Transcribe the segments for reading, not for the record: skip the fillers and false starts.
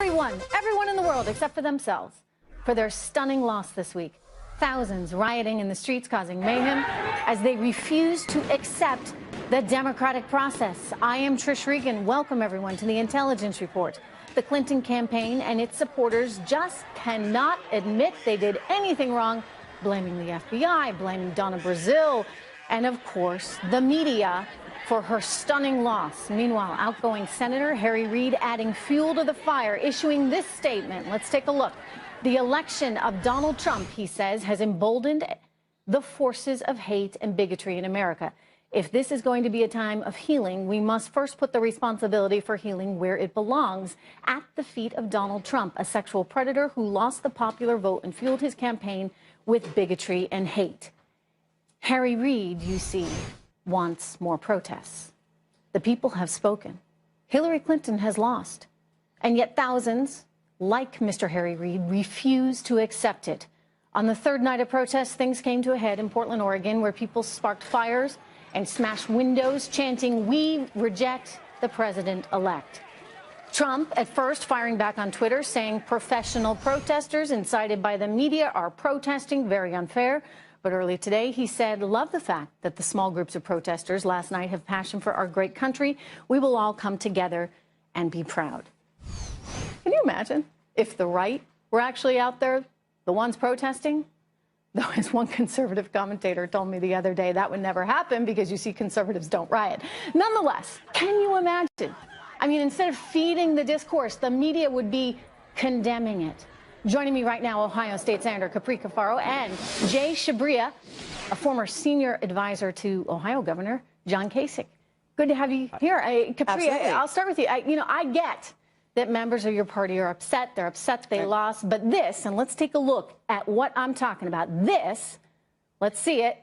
Everyone in the world except for themselves, for their stunning loss this week. Thousands rioting in the streets causing mayhem as they refuse to accept the democratic process. I am Trish Regan. Welcome everyone to the Intelligence Report. The Clinton campaign and its supporters just cannot admit they did anything wrong, blaming the FBI, blaming Donna Brazile, and of course the media for her stunning loss. Meanwhile, outgoing Senator Harry Reid adding fuel to the fire, issuing this statement. Let's take a look. The election of Donald Trump, he says, has emboldened the forces of hate and bigotry in America. If this is going to be a time of healing, we must first put the responsibility for healing where it belongs, at the feet of Donald Trump, a sexual predator who lost the popular vote and fueled his campaign with bigotry and hate. Harry Reid, you see, wants more protests. The people have spoken. Hillary Clinton has lost. And yet thousands, like Mr. Harry Reid, refuse to accept it. On the third night of protests, things came to a head in Portland, Oregon, where people sparked fires and smashed windows, chanting, "We reject the president-elect." Trump, at first, firing back on Twitter, saying professional protesters incited by the media are protesting, very unfair. But early today, he said, love the fact that the small groups of protesters last night have passion for our great country. We will all come together and be proud. Can you imagine if the right were actually out there, the ones protesting? Though, as one conservative commentator told me the other day, that would never happen because you see conservatives don't riot. Nonetheless, can you imagine? I mean, instead of feeding the discourse, the media would be condemning it. Joining me right now, Ohio State Senator Capri Cafaro and Jay Shabria, a former senior advisor to Ohio Governor John Kasich. Good to have you here. Capri, I'll start with you. I get that members of your party are upset. They're upset they lost. But this, and let's take a look at what I'm talking about. This, let's see it,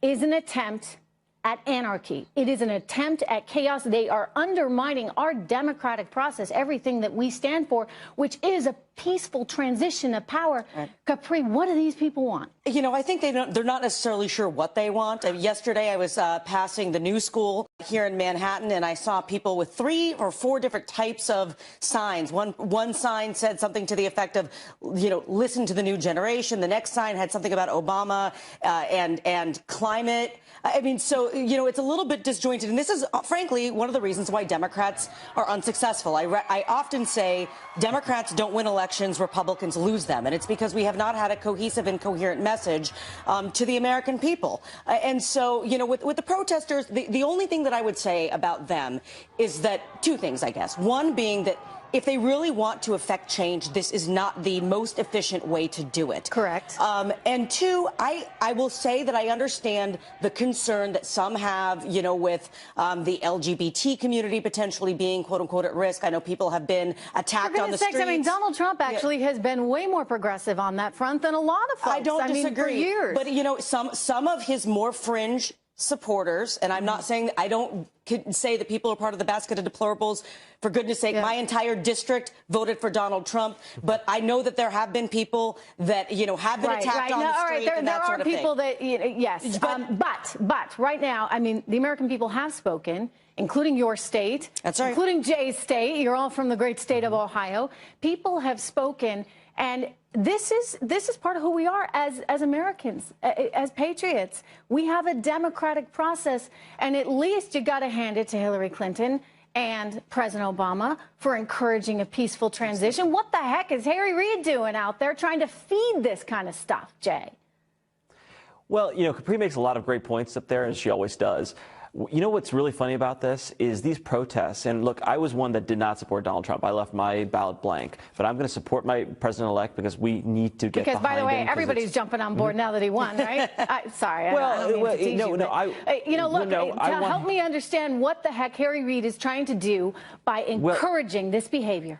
is an attempt at anarchy. It is an attempt at chaos. They are undermining our democratic process, everything that we stand for, which is a peaceful transition of power. Right. Capri, what do these people want? You know, I think they're not necessarily sure what they want. Yesterday, I was passing the new school here in Manhattan, and I saw people with 3 or 4 different types of signs. One sign said something to the effect of, listen to the new generation. The next sign had something about Obama and climate. I mean, so, it's a little bit disjointed. And this is, frankly, one of the reasons why Democrats are unsuccessful. I often say Democrats don't win elections, Republicans lose them. And it's because we have not had a cohesive and coherent message to the American people. And so, with the protesters, the only thing that I would say about them is that 2 things, I guess. One being that if they really want to affect change, this is not the most efficient way to do it. Correct. And 2, I will say that I understand the concern that some have, with the LGBT community potentially being, quote unquote, at risk. I know people have been attacked on the streets. I mean, Donald Trump actually has been way more progressive on that front than a lot of folks. I don't disagree. For years. But, some of his more fringe supporters, and I'm not saying that I don't say that people are part of the basket of deplorables. For goodness sake, my entire district voted for Donald Trump, but I know that there have been people that, have been attacked on the street and that sort of thing. There are people that, yes, but right now, I mean, the American people have spoken, including your state. That's right. Including Jay's state. You're all from the great state of Ohio. People have spoken, and this is part of who we are as Americans, as patriots. We have a democratic process, and at least you got to hand it to Hillary Clinton and President Obama for encouraging a peaceful transition. What the heck is Harry Reid doing out there trying to feed this kind of stuff, Jay? Well, Capri makes a lot of great points up there, as she always does. You know what's really funny about this is these protests, and look, I was one that did not support Donald Trump. I left my ballot blank, but I'm going to support my president-elect because we need to get behind him. Because, by the way, everybody's jumping on board now that he won, right? Sorry, I don't mean to tease you. Help me understand what the heck Harry Reid is trying to do by encouraging this behavior.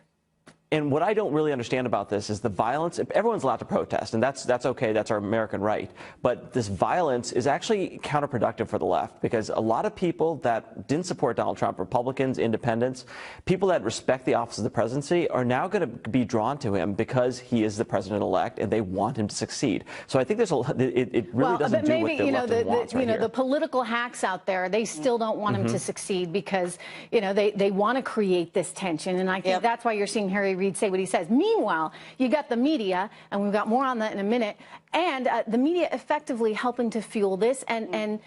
And what I don't really understand about this is the violence. Everyone's allowed to protest, and that's okay. That's our American right. But this violence is actually counterproductive for the left because a lot of people that didn't support Donald Trump, Republicans, independents, people that respect the office of the presidency are now going to be drawn to him because he is the president-elect and they want him to succeed. So I think there's it really doesn't do what the left wants right here. The political hacks out there, they still don't want him to succeed because, they want to create this tension. And I think that's why you're seeing Harry Reid say what he says. Meanwhile, you got the media, and we've got more on that in a minute, and the media effectively helping to fuel this and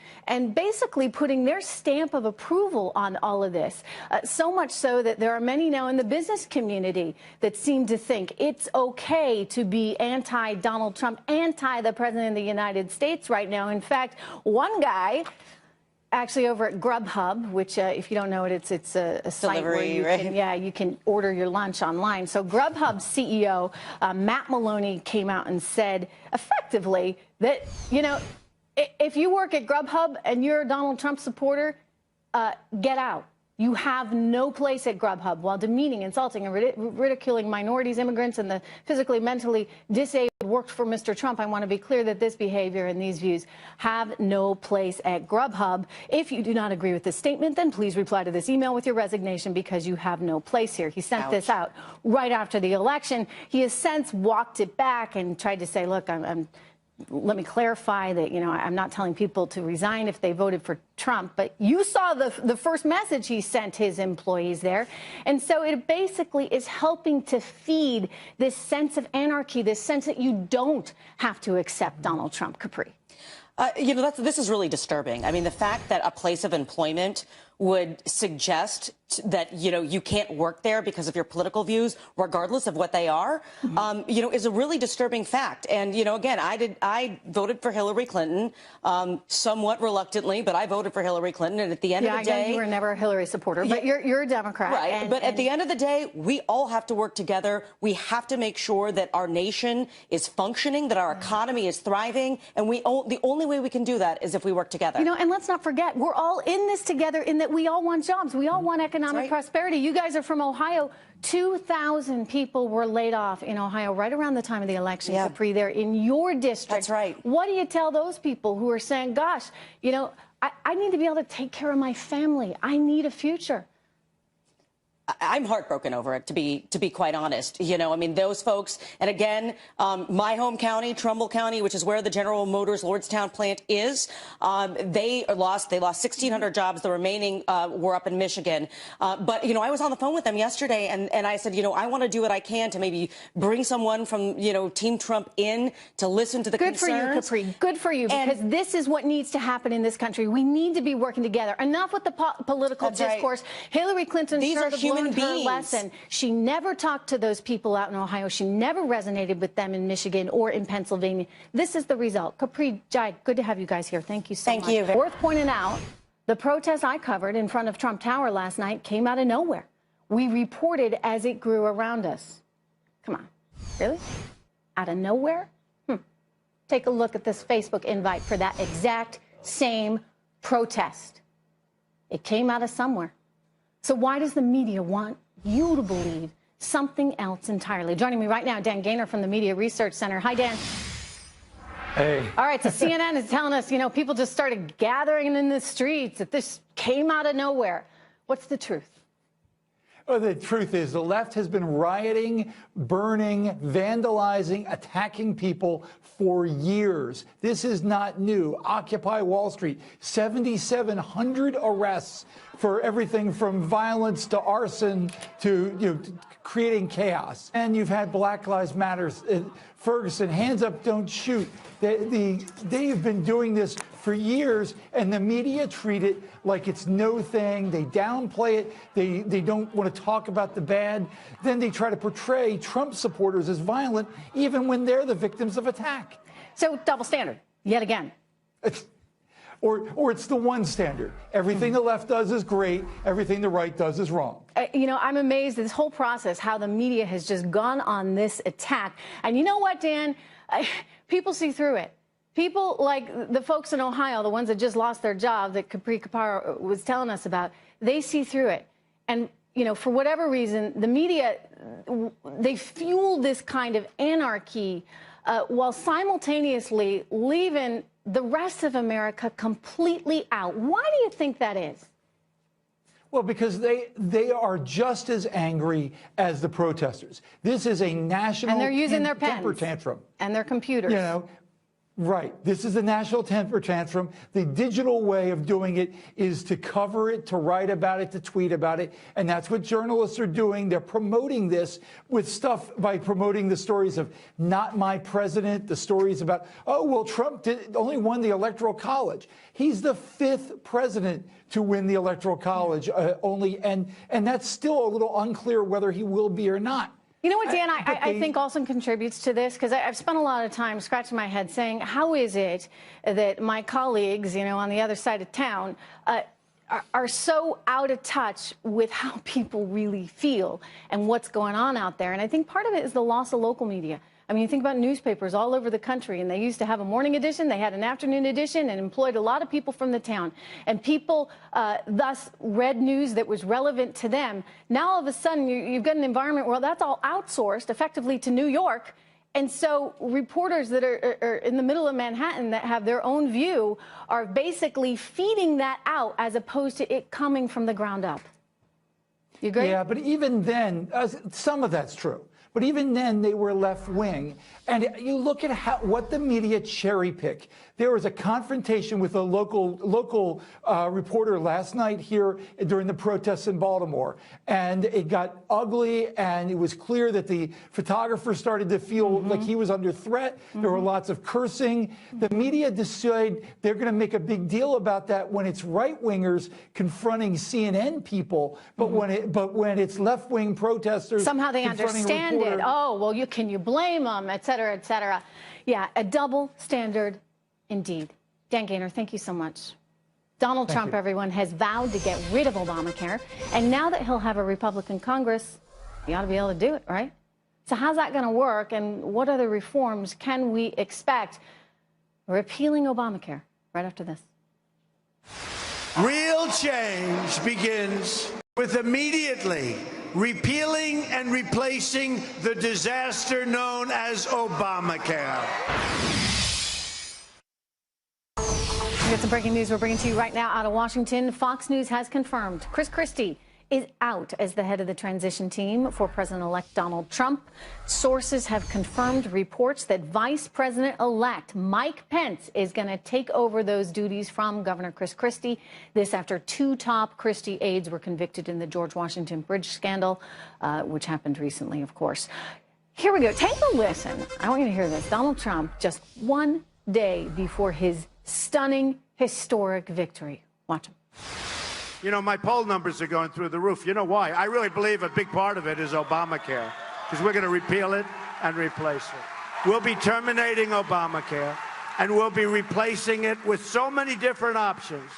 basically putting their stamp of approval on all of this. So much so that there are many now in the business community that seem to think it's okay to be anti-Donald Trump, anti the President of the United States right now. In fact, one guy actually over at Grubhub, which if you don't know it, it's a site where you can, you can order your lunch online. So Grubhub CEO Matt Maloney came out and said effectively that, you know, if you work at Grubhub and you're a Donald Trump supporter, get out. You have no place at Grubhub, while demeaning, insulting, and ridiculing minorities, immigrants, and the physically, mentally disabled worked for Mr. Trump. I want to be clear that this behavior and these views have no place at Grubhub. If you do not agree with this statement, then please reply to this email with your resignation, because you have no place here. He sent this out right after the election. He has since walked it back and tried to say, look, let me clarify that, you know, I'm not telling people to resign if they voted for Trump, but you saw the first message he sent his employees there. And so it basically is helping to feed this sense of anarchy, this sense that you don't have to accept Donald Trump. Capri. You know, this is really disturbing. I mean, the fact that a place of employment would suggest that, you know, you can't work there because of your political views, regardless of what they are, you know, is a really disturbing fact. And, you know, again, I voted for Hillary Clinton, somewhat reluctantly, but I voted for Hillary Clinton. And at the end of the day, I know you were never a Hillary supporter, but you're a Democrat. Right. But at the end of the day, we all have to work together. We have to make sure that our nation is functioning, that our economy is thriving. And the only way we can do that is if we work together. You know, and let's not forget, we're all in this together in that we all want jobs. We all want economic prosperity. You guys are from Ohio. 2,000 people were laid off in Ohio right around the time of the election, Capri, there in your district. That's right. What do you tell those people who are saying, gosh, you know, I need to be able to take care of my family. I need a future. I'm heartbroken over it, to be quite honest. You know, I mean, those folks, and again, my home county, Trumbull County, which is where the General Motors Lordstown plant is, they lost 1,600 jobs. The remaining were up in Michigan. But, you know, I was on the phone with them yesterday, and I said, you know, I want to do what I can to maybe bring someone from, you know, Team Trump in to listen to the concerns. Good for you, Capri. Good for you, because this is what needs to happen in this country. We need to be working together. Enough with the political discourse. Hillary Clinton learned her lesson. She never talked to those people out in Ohio. She never resonated with them in Michigan or in Pennsylvania. This is the result. Capri, Jai, good to have you guys here. Thank you so much. Thank you. Worth pointing out, the protest I covered in front of Trump Tower last night came out of nowhere. We reported as it grew around us. Come on. Really? Out of nowhere? Take a look at this Facebook invite for that exact same protest. It came out of somewhere. So why does the media want you to believe something else entirely? Joining me right now, Dan Gaynor from the Media Research Center. Hi, Dan. Hey. All right, so CNN is telling us, you know, people just started gathering in the streets, that this came out of nowhere. What's the truth? Well, the truth is the left has been rioting, burning, vandalizing, attacking people for years. This is not new. Occupy Wall Street, 7,700 arrests for everything from violence to arson to, you know, creating chaos. And you've had Black Lives Matter, Ferguson, hands up, don't shoot. They've been doing this for years, and the media treat it like it's no thing. They downplay it. They don't want to talk about the bad. Then they try to portray Trump supporters as violent, even when they're the victims of attack. So double standard, yet again. Or it's the one standard. Everything the left does is great. Everything the right does is wrong. You know, I'm amazed at this whole process, how the media has just gone on this attack. And you know what, Dan? People see through it. People like the folks in Ohio, the ones that just lost their job that Capri Kapara was telling us about, they see through it. And, you know, for whatever reason, the media, they fuel this kind of anarchy while simultaneously leaving the rest of America completely out. Why do you think that is? Well, because they are just as angry as the protesters. This is a national and they're using their temper pens tantrum and their computers. You know, Right. This is a national temper tantrum. The digital way of doing it is to cover it, to write about it, to tweet about it. And that's what journalists are doing. They're promoting this with stuff by promoting the stories of not my president, the stories about, oh, well, Trump only won the Electoral College. He's the 5th president to win the Electoral College only. And that's still a little unclear whether he will be or not. You know what, Dan, I think also contributes to this, because I've spent a lot of time scratching my head saying, how is it that my colleagues, on the other side of town, are so out of touch with how people really feel and what's going on out there? And I think part of it is the loss of local media. I mean, you think about newspapers all over the country, and they used to have a morning edition, they had an afternoon edition, and employed a lot of people from the town. And people thus read news that was relevant to them. Now, all of a sudden, you've got an environment where that's all outsourced effectively to New York. And so reporters that are in the middle of Manhattan that have their own view are basically feeding that out as opposed to it coming from the ground up. You agree? Yeah, but even then, some of that's true. But even then, they were left-wing. And you look at what the media cherry-pick. There was a confrontation with a local reporter last night here during the protests in Baltimore. And it got ugly, and it was clear that the photographer started to feel like he was under threat. There were lots of cursing. The media decided they're going to make a big deal about that when it's right-wingers confronting CNN people. But when it's left-wing protesters, somehow they understand it. Oh, well, can you blame them, et cetera, et cetera. Yeah, a double standard indeed. Dan Gaynor, thank you so much. Donald Trump, everyone, has vowed to get rid of Obamacare. And now that he'll have a Republican Congress, he ought to be able to do it, right? So how's that going to work? And what other reforms can we expect? Repealing Obamacare right after this. Real change begins with immediately repealing and replacing the disaster known as Obamacare. We got some breaking news we're bringing to you right now out of Washington. Fox News has confirmed Christie is out as the head of the transition team for President-elect Donald Trump. Sources have confirmed reports that Vice President-elect Mike Pence is going to take over those duties from Governor Christie. This after 2 top Christie aides were convicted in the George Washington Bridge scandal, which happened recently, of course. Here we go. Take a listen. I want you to hear this. Donald Trump, just one day before his stunning, historic victory. Watch him. You know, my poll numbers are going through the roof. You know why? I really believe a big part of it is Obamacare, because we're going to repeal it and replace it. We'll be terminating Obamacare, and we'll be replacing it with so many different options.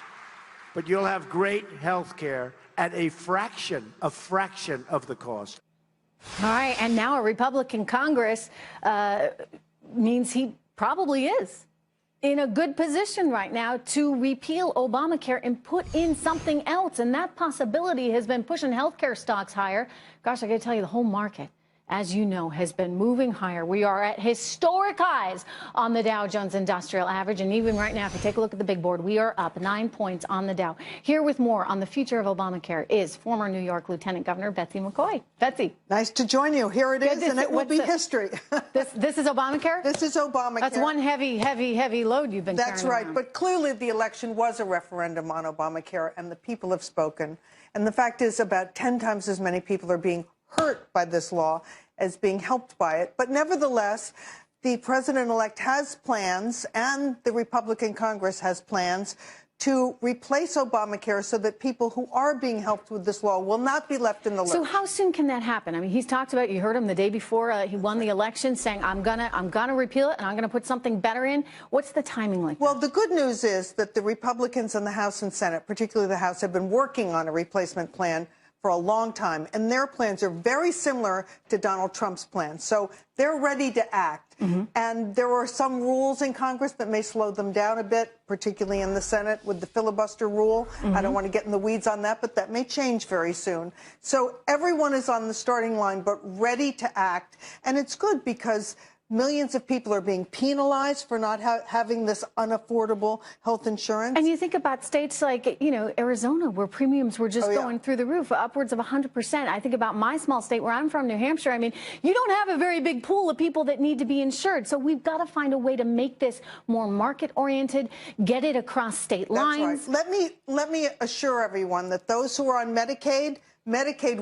But you'll have great health care at a fraction of the cost. All right, and now a Republican Congress means he probably is in a good position right now to repeal Obamacare and put in something else. And that possibility has been pushing healthcare stocks higher. Gosh, I got to tell you, the whole market, as you know, has been moving higher. We are at historic highs on the Dow Jones Industrial Average. And even right now, if you take a look at the big board, we are up 9 points on the Dow. Here with more on the future of Obamacare is former New York Lieutenant Governor Betsy McCoy. Betsy. Nice to join you. Here it is, and it will be history. This is Obamacare? This is Obamacare. That's one heavy load you've been carrying. That's right. Around. But clearly the election was a referendum on Obamacare, and the people have spoken. And the fact is about 10 times as many people are being hurt by this law as being helped by it. But nevertheless, the president-elect has plans, and the Republican Congress has plans to replace Obamacare so that people who are being helped with this law will not be left in the lurch. So how soon can that happen? I mean, he's talked about, you heard him the day before he won the election saying, I'm gonna repeal it and I'm gonna put something better in. What's the timing like? Well, the good news is that the Republicans in the House and Senate, particularly the House, have been working on a replacement plan for a long time, and their plans are very similar to Donald Trump's plans. So they're ready to act. And there are some rules in Congress that may slow them down a bit, particularly in the Senate with the filibuster rule. I don't want to get in the weeds on that, but that may change very soon. So everyone is on the starting line, but ready to act. And it's good because Millions of people are being penalized for not having this unaffordable health insurance. And you think about states like, Arizona, where premiums were just going through the roof, upwards of 100%. I think about my small state where I'm from, New Hampshire. I mean, you don't have a very big pool of people that need to be insured. So we've got to find a way to make this more market-oriented, get it across state lines. That's right. Let me assure everyone that those who are on Medicaid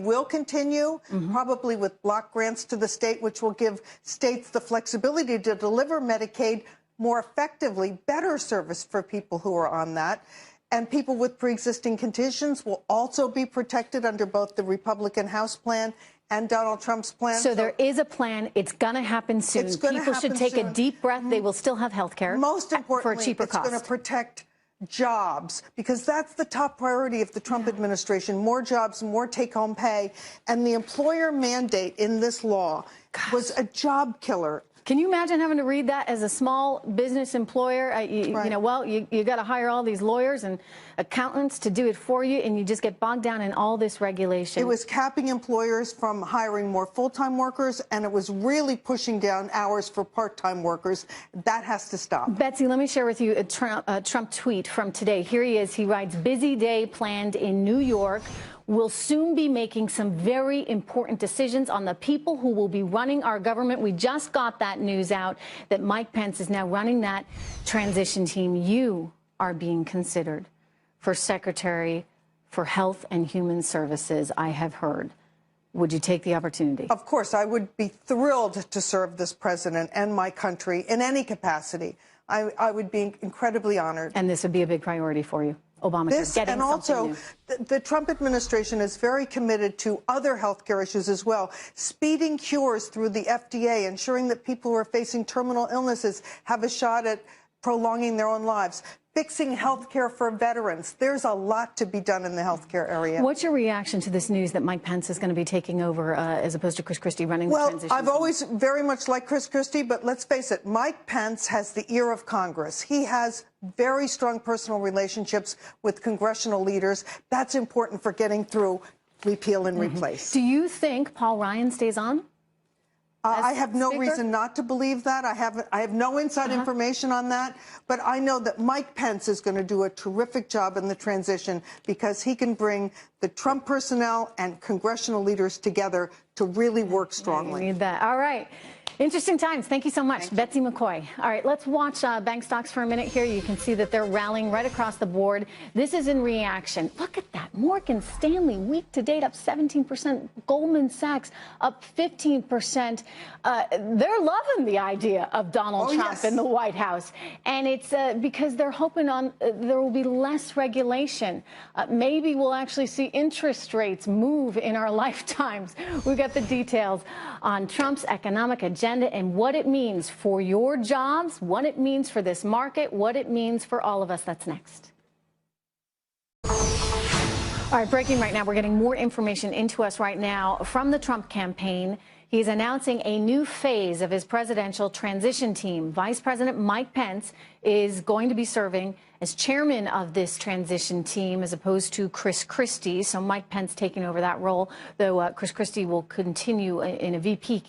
will continue, probably with block grants to the state, which will give states the flexibility to deliver Medicaid more effectively, better service for people who are on that. And people with pre-existing conditions will also be protected under both the Republican House plan and Donald Trump's plan. So there is a plan. It's going to happen soon. People should take a deep breath. They will still have health care. Most importantly, for a cheaper cost. It's going to protect jobs, because that's the top priority of the Trump administration. More jobs, more take-home pay. And the employer mandate in this law was a job killer. Can you imagine having to read that as a small business employer? You got to hire all these lawyers and accountants to do it for you, and you just get bogged down in all this regulation. It was capping employers from hiring more full-time workers, and it was really pushing down hours for part-time workers. That has to stop. Betsy, let me share with you a Trump tweet from today. Here he is. He writes, "Busy day planned in New York. We'll soon be making some very important decisions on the people who will be running our government." We just got that news out that Mike Pence is now running that transition team. You are being considered for Secretary for Health and Human Services, I have heard. Would you take the opportunity? Of course, I would be thrilled to serve this president and my country in any capacity. I would be incredibly honored. And this would be a big priority for you. Obamacare, and also, the Trump administration is very committed to other health care issues as well. Speeding cures through the FDA, ensuring that people who are facing terminal illnesses have a shot at prolonging their own lives. Fixing health care for veterans. There's a lot to be done in the health care area. What's your reaction to this news that Mike Pence is going to be taking over as opposed to Chris Christie running the transition? Well, I've always very much liked Chris Christie, but let's face it, Mike Pence has the ear of Congress. He has very strong personal relationships with congressional leaders. That's important for getting through repeal and replace. Do you think Paul Ryan stays on? I have no reason not to believe that. I have no inside information on that. But I know that Mike Pence is going to do a terrific job in the transition because he can bring the Trump personnel and congressional leaders together to really work strongly. We need that. All right. Interesting times. Thank you so much, Betsy McCoy. All right, let's watch bank stocks for a minute here. You can see that they're rallying right across the board. This is in reaction. Look at that. Morgan Stanley, week to date, up 17%. Goldman Sachs, up 15%. They're loving the idea of Donald Trump in the White House. And it's because they're hoping there will be less regulation. Maybe we'll actually see interest rates move in our lifetimes. We've got the details on Trump's economic agenda and what it means for your jobs, what it means for this market, what it means for all of us. That's next. All right, breaking right now. We're getting more information into us right now from the Trump campaign. He's announcing a new phase of his presidential transition team. Vice President Mike Pence is going to be serving as chairman of this transition team as opposed to Chris Christie. So Mike Pence taking over that role, though Chris Christie will continue in a VP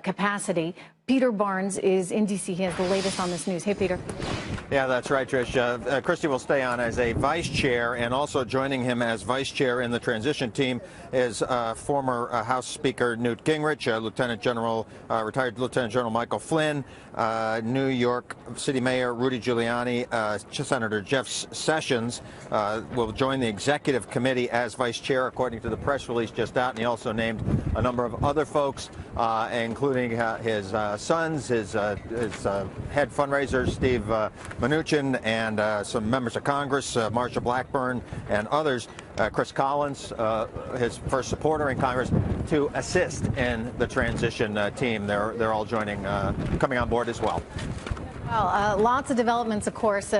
capacity. Peter Barnes is in D.C. He has the latest on this news. Hey, Peter. Yeah, that's right, Trish. Christie will stay on as a vice chair, and also joining him as vice chair in the transition team is former House Speaker Newt Gingrich, retired Lieutenant General Michael Flynn, New York City Mayor Rudy Giuliani, Senator Jeff Sessions will join the executive committee as vice chair, according to the press release just out. And he also named a number of other folks, including his sons, his head fundraiser, Steve Mnuchin, and some members of Congress, Marsha Blackburn and others, Chris Collins, his first supporter in Congress, to assist in the transition team. They're all joining, coming on board as well. Well, lots of developments, of course.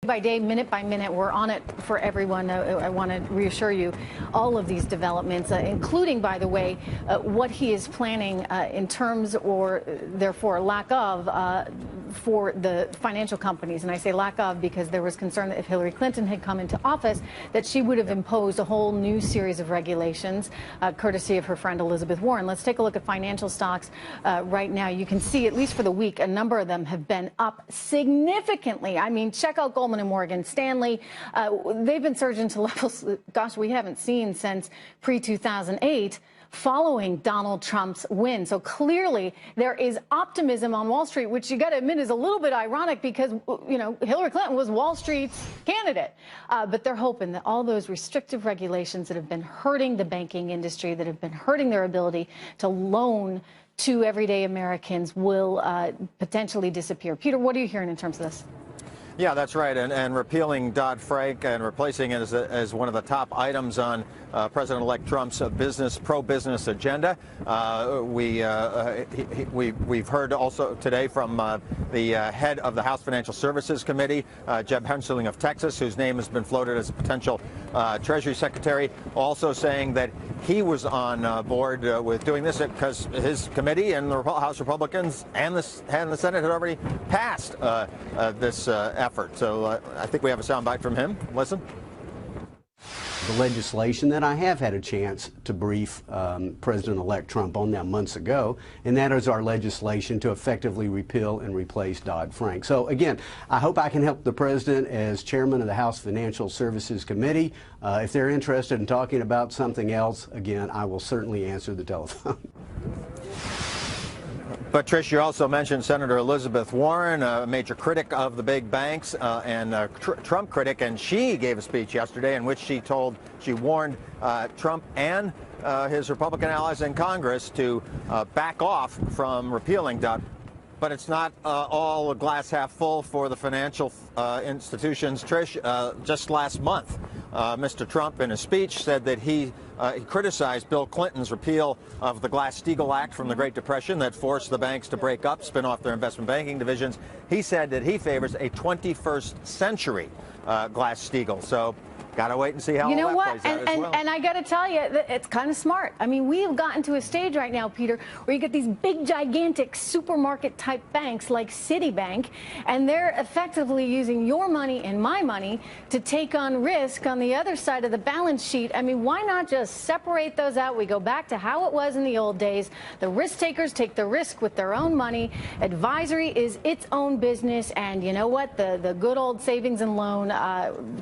By day, minute by minute, we're on it for everyone. I want to reassure you all of these developments, including, by the way, what he is planning in terms or therefore lack of for the financial companies. And I say lack of because there was concern that if Hillary Clinton had come into office, that she would have imposed a whole new series of regulations, courtesy of her friend Elizabeth Warren. Let's take a look at financial stocks right now. You can see, at least for the week, a number of them have been up significantly. I mean, check out Goldman and Morgan Stanley. They've been surging to levels, gosh, we haven't seen since pre-2008. Following Donald Trump's win. So clearly there is optimism on Wall Street, which you got to admit is a little bit ironic because, you know, Hillary Clinton was Wall Street's candidate. But they're hoping that all those restrictive regulations that have been hurting the banking industry, that have been hurting their ability to loan to everyday Americans will potentially disappear. Peter, what are you hearing in terms of this? Yeah, that's right. And repealing Dodd-Frank and replacing it as one of the top items on President-elect Trump's pro-business agenda. We've heard also today from the head of the House Financial Services Committee, Jeb Hensarling of Texas, whose name has been floated as a potential Treasury Secretary, also saying that he was on board with doing this because his committee and the House Republicans and the Senate had already passed this effort. So I think we have a soundbite from him. Listen. The legislation that I have had a chance to brief President-elect Trump on now months ago, and that is our legislation to effectively repeal and replace Dodd-Frank. So again, I hope I can help the President as chairman of the House Financial Services Committee. If they're interested in talking about something else, again, I will certainly answer the telephone. But, Trish, you also mentioned Senator Elizabeth Warren, a major critic of the big banks and a Trump critic, and she gave a speech yesterday in which she warned Trump and his Republican allies in Congress to back off from repealing Dodd. But it's not all glass half full for the financial institutions. Trish, just last month, Mr. Trump, in a speech, said that he criticized Bill Clinton's repeal of the Glass-Steagall Act from the Great Depression that forced the banks to break up, spin off their investment banking divisions. He said that he favors a 21st century Glass-Steagall. So got to wait and see how all that plays out as well. And I got to tell you, it's kind of smart. I mean, we have gotten to a stage right now, Peter, where you get these big, gigantic supermarket-type banks like Citibank, and they're effectively using your money and my money to take on risk on the other side of the balance sheet. I mean, why not just separate those out? We go back to how it was in the old days. The risk takers take the risk with their own money. Advisory is its own business, and you know what? The good old savings and loan,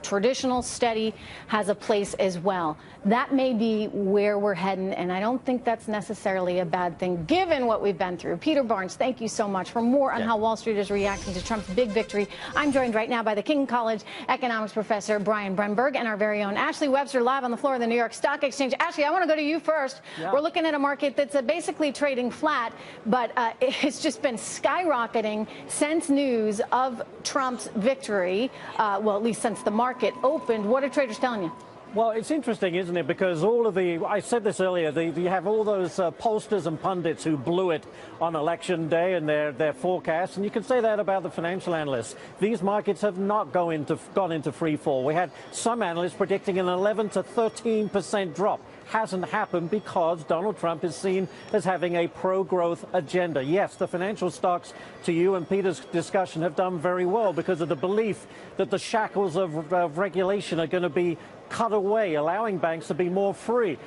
traditional, steady, has a place as well. That may be where we're heading, and I don't think that's necessarily a bad thing, given what we've been through. Peter Barnes, thank you so much. For more on how Wall Street is reacting to Trump's big victory, I'm joined right now by the King College economics professor Brian Brenberg and our very own Ashley Webster, live on the floor of the New York Stock Exchange. Ashley, I want to go to you first. Yeah. We're looking at a market that's basically trading flat, but it's just been skyrocketing since news of Trump's victory, well, at least since the market opened. What are traders telling you? Well, it's interesting, isn't it? Because all of the, I said this earlier, you have all those pollsters and pundits who blew it on election day and their forecasts, and you can say that about the financial analysts. These markets have not gone into free fall. We had some analysts predicting an 11 to 13% drop. Hasn't happened because Donald Trump is seen as having a pro-growth agenda. Yes, the financial stocks, to you and Peter's discussion, have done very well because of the belief that the shackles of regulation are going to be cut away, allowing banks to be more free.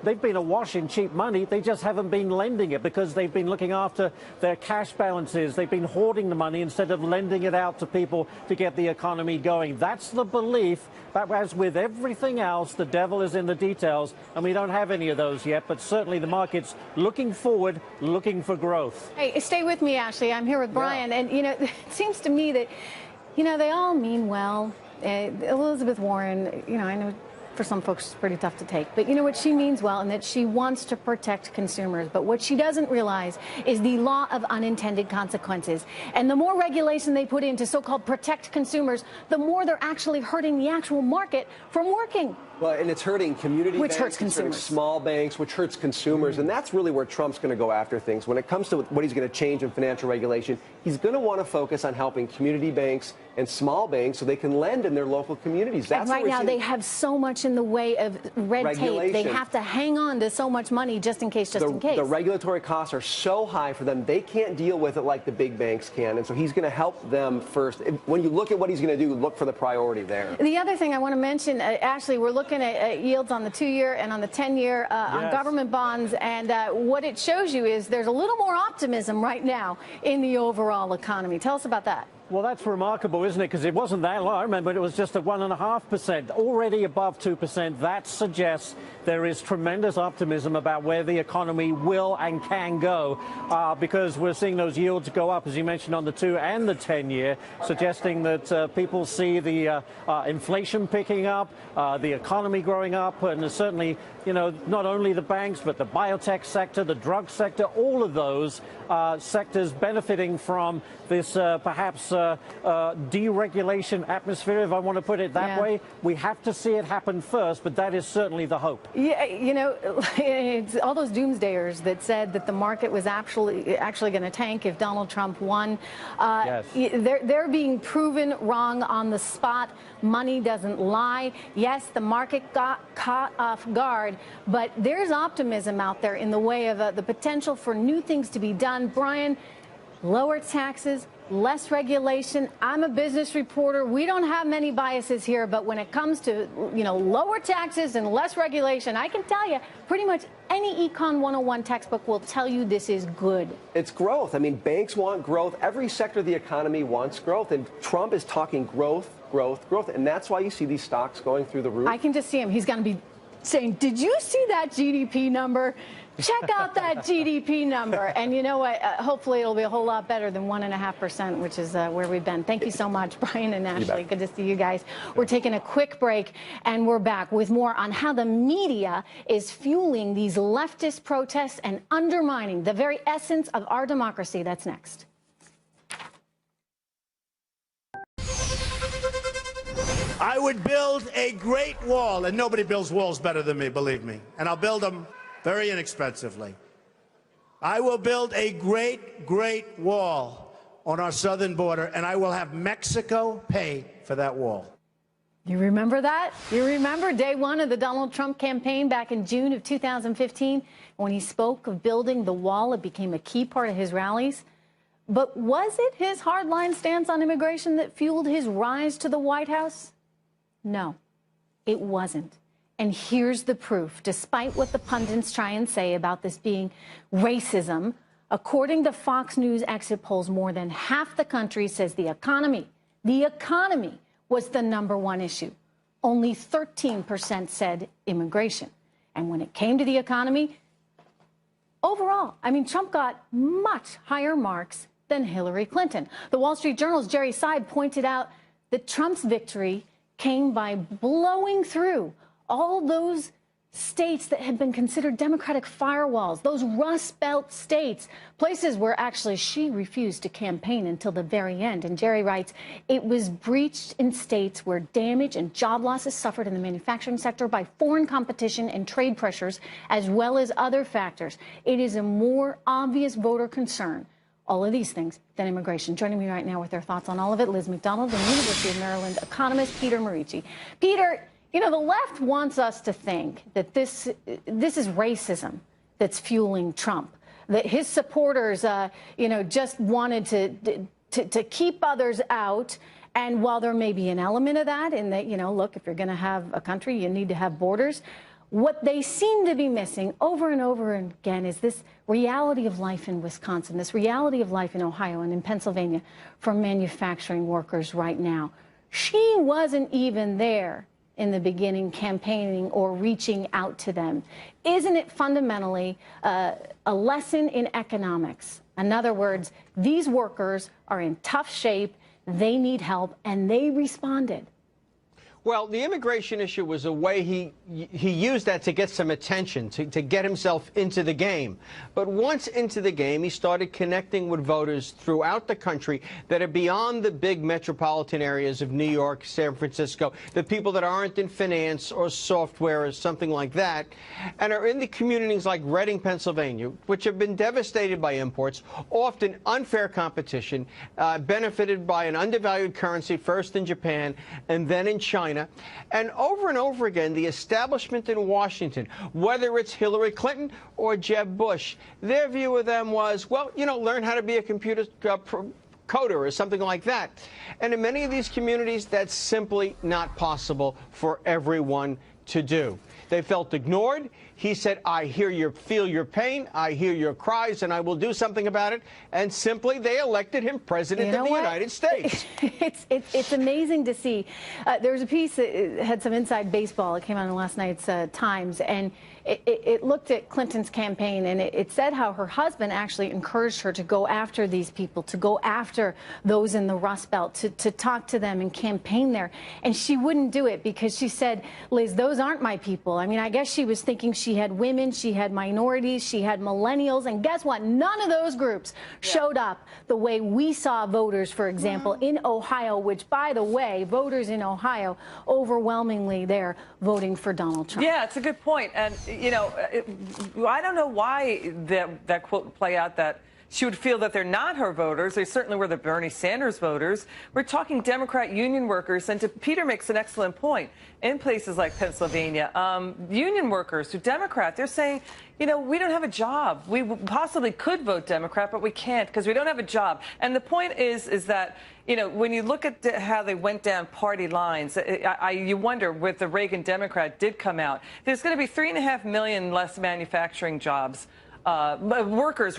They've been awash in cheap money. They just haven't been lending it because they've been looking after their cash balances. They've been hoarding the money instead of lending it out to people to get the economy going. That's the belief. But as with everything else, the devil is in the details, and we don't have any of those yet. But certainly the market's looking forward, looking for growth. Hey, stay with me, Ashley. I'm here with Brian. And, you know, it seems to me that, you know, they all mean well. Elizabeth Warren, you know, I know for some folks it's pretty tough to take, but you know what, she means well, and that she wants to protect consumers. But what she doesn't realize is the law of unintended consequences. And the more regulation they put in to so-called protect consumers, the more they're actually hurting the actual market from working. Well, and it's hurting community Which banks, hurts it's hurting consumers. small banks, which hurts consumers, and that's really where Trump's going to go after things. When it comes to what he's going to change in financial regulation, he's going to want to focus on helping community banks and small banks so they can lend in their local communities. That's and right now they have so much in the way of red tape. They have to hang on to so much money just in case, The regulatory costs are so high for them, they can't deal with it like the big banks can. And so he's going to help them first. When you look at what he's going to do, look for the priority there. The other thing I want to mention, Ashley, we're looking at yields on the 2-year and on the 10-year on government bonds. And what it shows you is there's a little more optimism right now in the overall economy. Tell us about that. Well, that's remarkable, isn't it? Because it wasn't that low. I remember it was just at 1.5%, already above 2%. That suggests there is tremendous optimism about where the economy will and can go, because we're seeing those yields go up, as you mentioned, on the 2 and the 10-year, suggesting that people see the inflation picking up, the economy growing up, and certainly, you know, not only the banks, but the biotech sector, the drug sector, all of those sectors benefiting from this perhaps deregulation atmosphere, if I want to put it that way. We have to see it happen first, but that is certainly the hope. Yeah, you know, it's all those doomsdayers that said that the market was actually going to tank if Donald Trump won. They're being proven wrong on the spot. Money doesn't lie. Yes, the market got caught off guard, but there's optimism out there in the way of the potential for new things to be done. Brian, lower taxes, less regulation. I'm a business reporter. We don't have many biases here, but when it comes to, you know, lower taxes and less regulation, I can tell you pretty much any Econ 101 textbook will tell you this is good. It's growth. I mean, banks want growth. Every sector of the economy wants growth, and Trump is talking growth, growth, growth, and that's why you see these stocks going through the roof. I can just see him. He's going to be saying, did you see that GDP number? Check out that GDP number. And you know what? Hopefully it'll be a whole lot better than 1.5%, which is where we've been. Thank you so much, Brian and Ashley. Good to see you guys. We're taking a quick break, and we're back with more on how the media is fueling these leftist protests and undermining the very essence of our democracy. That's next. I would build a great wall, and nobody builds walls better than me, believe me. And I'll build them very inexpensively. I will build a great, great wall on our southern border, and I will have Mexico pay for that wall. You remember that? You remember day one of the Donald Trump campaign back in June of 2015 when he spoke of building the wall? It became a key part of his rallies. But was it his hardline stance on immigration that fueled his rise to the White House? No, it wasn't. And here's the proof. Despite what the pundits try and say about this being racism, according to Fox News exit polls, more than half the country says the economy was the #1 issue. Only 13% said immigration. And when it came to the economy, overall, I mean, Trump got much higher marks than Hillary Clinton. The Wall Street Journal's Jerry Seid pointed out that Trump's victory came by blowing through all those states that had been considered Democratic firewalls, those Rust Belt states, places where actually she refused to campaign until the very end. And Jerry writes, it was breached in states where damage and job losses suffered in the manufacturing sector by foreign competition and trade pressures, as well as other factors. It is a more obvious voter concern, all of these things, than immigration. Joining me right now with their thoughts on all of it, Liz McDonald and University of Maryland economist Peter Morici. Peter, you know, the left wants us to think that this is racism that's fueling Trump, that his supporters, you know, just wanted to keep others out. And while there may be an element of that in that, you know, look, if you're going to have a country, you need to have borders. What they seem to be missing over and over again is this reality of life in Wisconsin, this reality of life in Ohio and in Pennsylvania for manufacturing workers right now. She wasn't even there in the beginning campaigning or reaching out to them. Isn't it fundamentally a lesson in economics? In other words, these workers are in tough shape, they need help, and they responded. Well, the immigration issue was a way he used that to get some attention, to get himself into the game. But once into the game, he started connecting with voters throughout the country that are beyond the big metropolitan areas of New York, San Francisco, the people that aren't in finance or software or something like that, and are in the communities like Reading, Pennsylvania, which have been devastated by imports, often unfair competition, benefited by an undervalued currency, first in Japan and then in China. And over again, the establishment in Washington, whether it's Hillary Clinton or Jeb Bush, their view of them was, well, you know, learn how to be a computer coder or something like that. And in many of these communities, that's simply not possible for everyone to do. They felt ignored. He said, I feel your pain, I hear your cries, and I will do something about it. And simply, they elected him president of the United States. It's amazing to see. There was a piece that had some inside baseball. It came out in last night's Times, and it looked at Clinton's campaign, and it said how her husband actually encouraged her to go after these people, to go after those in the Rust Belt, to talk to them and campaign there. And she wouldn't do it because she said, Liz, those aren't my people. I mean, I guess she was thinking she had women, she had minorities, she had millennials, and guess what? None of those groups showed up the way we saw voters, for example, in Ohio, which, by the way, voters in Ohio, overwhelmingly, they're voting for Donald Trump. Yeah, it's a good point. And, you know, I don't know why that quote would play out, that she would feel that they're not her voters. They certainly were the Bernie Sanders voters. We're talking Democrat union workers. And Peter makes an excellent point. In places like Pennsylvania, union workers who Democrat, they're saying, you know, we don't have a job. We possibly could vote Democrat, but we can't because we don't have a job. And the point is that, you know, when you look at how they went down party lines, you wonder, with the Reagan Democrat did come out, there's going to be 3.5 million less manufacturing jobs. Workers.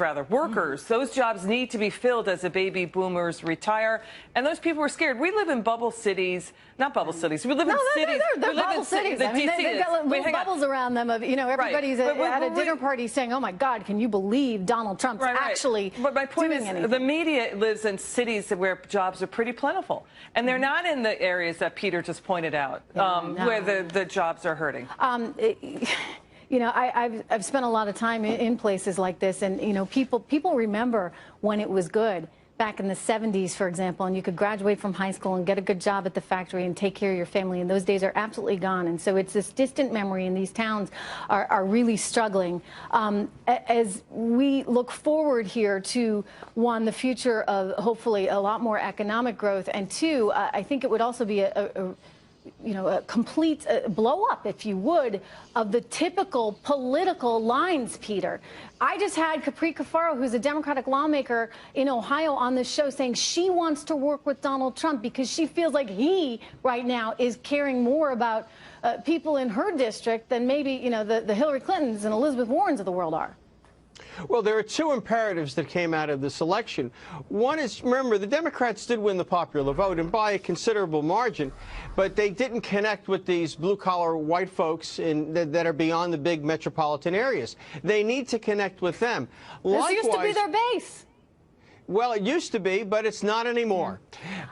Those jobs need to be filled as the baby boomers retire. And those people were scared. We live in bubble cities. Not bubble cities. We live in cities. They're bubble cities. I mean, they've got little bubbles around them of, you know, everybody's at a dinner party saying, oh, my God, can you believe Donald Trump's actually But my point is, anything? the media lives in cities where jobs are pretty plentiful. And they're not in the areas that Peter just pointed out, where the jobs are hurting. You know, I've spent a lot of time in places like this, and, you know, people remember when it was good. Back in the 70s, for example, and you could graduate from high school and get a good job at the factory and take care of your family, and those days are absolutely gone. And so it's this distant memory, and these towns are really struggling. As we look forward here to, one, the future of hopefully a lot more economic growth, and two, I think it would also be a complete blow up, if you would, of the typical political lines, Peter. I just had Capri Cafaro, who's a Democratic lawmaker in Ohio, on this show saying she wants to work with Donald Trump because she feels like he, right now, is caring more about people in her district than maybe, you know, the Hillary Clintons and Elizabeth Warrens of the world are. Well, there are two imperatives that came out of this election. One is, remember, the Democrats did win the popular vote, and by a considerable margin, but they didn't connect with these blue-collar white folks that are beyond the big metropolitan areas. They need to connect with them. This used to be their base. Well, it used to be, but it's not anymore.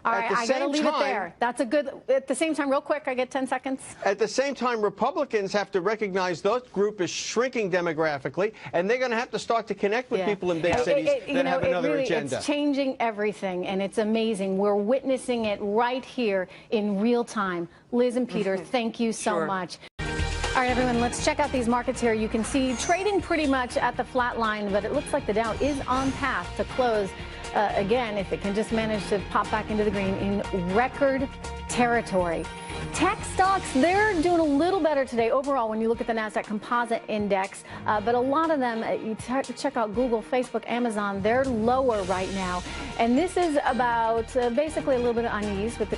All right, I got to leave it there. That's a good, at the same time, real quick, I get 10 seconds. At the same time, Republicans have to recognize that group is shrinking demographically, and they're going to have to start to connect with people in big cities that have another agenda. It's changing everything, and it's amazing. We're witnessing it right here in real time. Liz and Peter, thank you so much. All right, everyone, let's check out these markets here. You can see trading pretty much at the flat line, but it looks like the Dow is on path to close, again, if it can just manage to pop back into the green, in record territory. Tech stocks, they're doing a little better today overall when you look at the NASDAQ Composite Index, but a lot of them, you check out Google, Facebook, Amazon, they're lower right now. And this is about basically a little bit of unease with the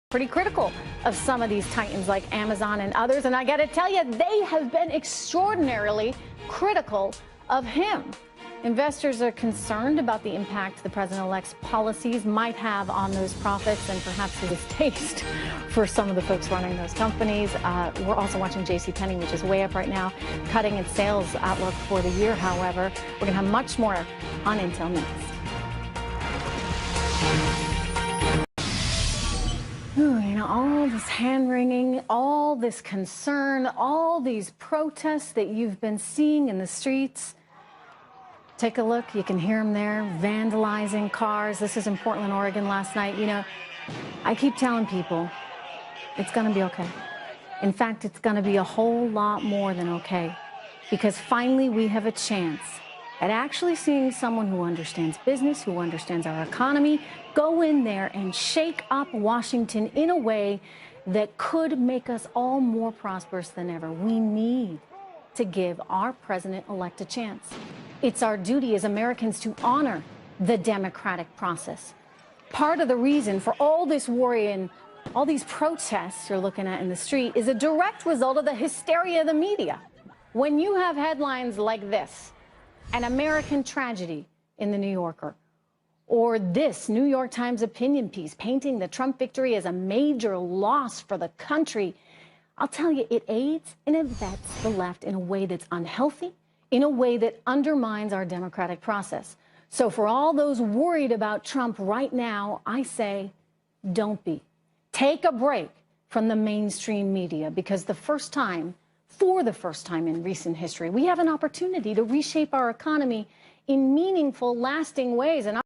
pretty critical of some of these titans like Amazon and others. And I got to tell you, they have been extraordinarily critical of him. Investors are concerned about the impact the president-elect's policies might have on those profits and perhaps his distaste for some of the folks running those companies. We're also watching JCPenney, which is way up right now, cutting its sales outlook for the year. However, we're going to have much more on Intel next. Ooh, you know, all this hand-wringing, all this concern, all these protests that you've been seeing in the streets. Take a look. You can hear them there, vandalizing cars. This is in Portland, Oregon last night. You know, I keep telling people it's going to be okay. In fact, it's going to be a whole lot more than okay, because finally we have a chance at actually seeing someone who understands business, who understands our economy, go in there and shake up Washington in a way that could make us all more prosperous than ever. We need to give our president-elect a chance. It's our duty as Americans to honor the democratic process. Part of the reason for all this worry and all these protests you're looking at in the street is a direct result of the hysteria of the media. When you have headlines like this, an American tragedy in the New Yorker, or this New York Times opinion piece painting the Trump victory as a major loss for the country, I'll tell you, it aids and abets the left in a way that's unhealthy, in a way that undermines our democratic process. So for all those worried about Trump right now, I say, don't be. Take a break from the mainstream media, because for the first time in recent history, we have an opportunity to reshape our economy in meaningful, lasting ways. And